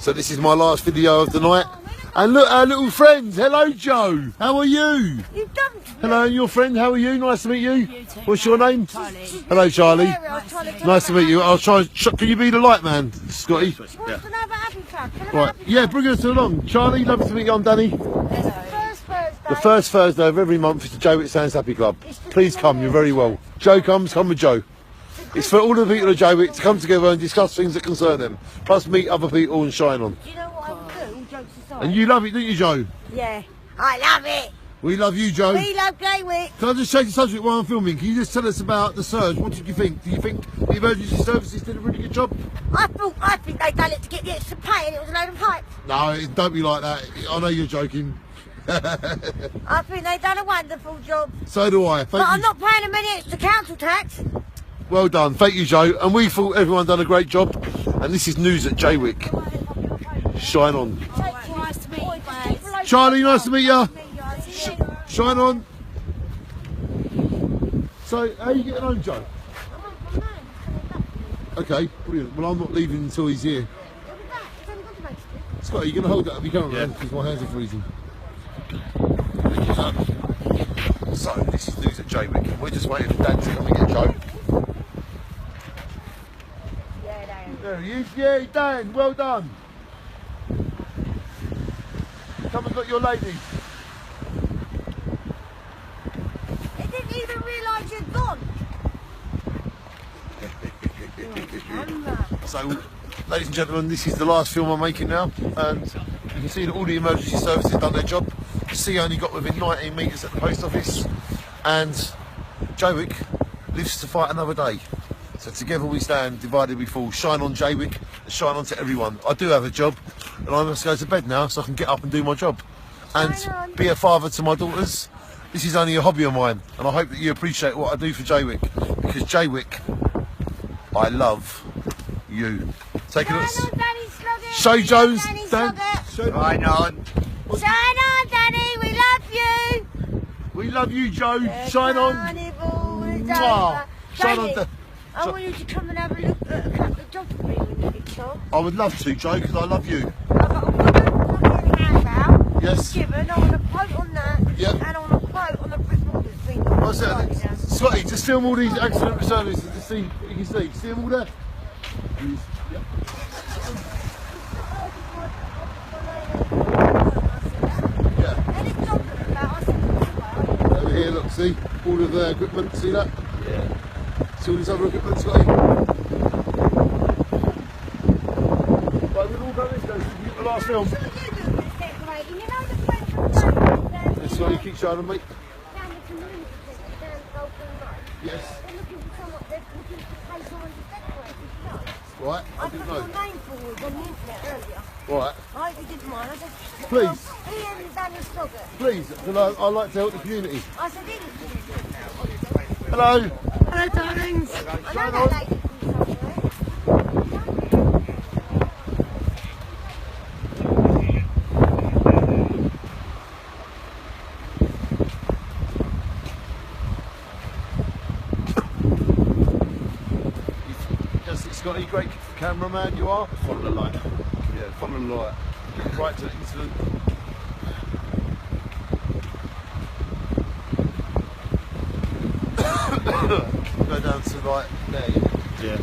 So this is my last video of the night. And look, our little friend. Hello, Joe. How are you? You've done it. Hello, your friend. How are you? Nice to meet you. You too. What's your name? Charlie. Hello, Charlie. Nice to meet you. you. I'll try. Can you be the light man, Scotty? She wants to know about Happy Club. Right. Yeah, bring us along. Charlie, lovely to meet you. I'm Danny. The first Thursday of every month is the Jaywick Sands Happy Club. Please come. You're very well. Joe comes. Come with Joe. It's for all the people of Jaywick to come together and discuss things that concern them, plus meet other people and shine on. Do you know what I would do? All jokes aside. And you love it, don't you, Joe? Yeah, I love it. We love you, Joe. We love Jaywick. Can I just change the subject while I'm filming? Can you just tell us about the surge? What did you think? Do you think the emergency services did a really good job? I think they done it to get the extra pay and it was a load of hype. No, don't be like that. I know you're joking. I think they done a wonderful job. So do I. But I'm not paying them any extra council tax. Well done. Thank you, Joe. And we thought everyone done a great job. And this is news at Jaywick. Shine on. Nice to meet you. Charlie, nice to meet you. Shine on. So, how are you getting home, Joe? Okay, brilliant. Well, I'm not leaving until he's here. Scott, are you going to hold that up your camera? Yeah. Because my hands are freezing. So, this is news at Jaywick. We're just waiting for Dan to come and get Joe. There he is. Yeah, Dan, well done. Come and got your lady. They didn't even realise you'd gone. So, ladies and gentlemen, this is the last film I'm making now, and you can see that all the emergency services have done their job. The sea only got within 19 metres at the post office, and Jaywick lives to fight another day. So together we stand, divided we fall. Shine on, Jaywick, and shine on to everyone. I do have a job, and I must go to bed now so I can get up and do my job. And be a father to my daughters. This is only a hobby of mine, and I hope that you appreciate what I do for Jaywick. Because Jaywick, I love you. Take it. Show Jones. Dan. Shine on. Shine on, Danny. We love you. We love you, Joe. Shine on. Mwah. Shine on. I want you to come and have a look at a couple of jobs for me when you get shot. I would love to, Joe, because I love you. I've got a wooden handout. Yes. Given. I want a quote on that. Yep. And I want a quote on the Bristol that's been. What's that? Scotty, just film all these accident services to see what you can see. See them all there? Yep. Yeah. Any job that's about, I said, Over here, look, see? All of the equipment, see that? Yeah. See all this other equipment, Scotty? Right, we've all done this, though, since we get the last film. decorating. You know the friend from Yes, Scotty, keep shining, mate. down the community centre, down Golden Road. Yes. They're looking for someone, they're looking to pay someone to decorate, did you know? Right, I I didn't put know. your name forward on the internet earlier. Right, I hope you did mine. I said, Please. well, Ian Daniel Stoggart. please, because I like to help the community. I said, Ian. Hello. Hello, darlings. I know that lady from somewhere. Yes, Scotty, great cameraman you are. Follow the light. Yeah, follow the light. Right to the incident. Go down to like there. Yeah.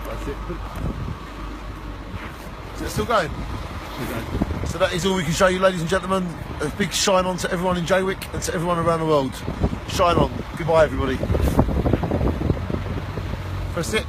That's it. Is it still going? So that is all we can show you, ladies and gentlemen. A big shine on to everyone in Jaywick and to everyone around the world. Shine on. Goodbye, everybody. Press it.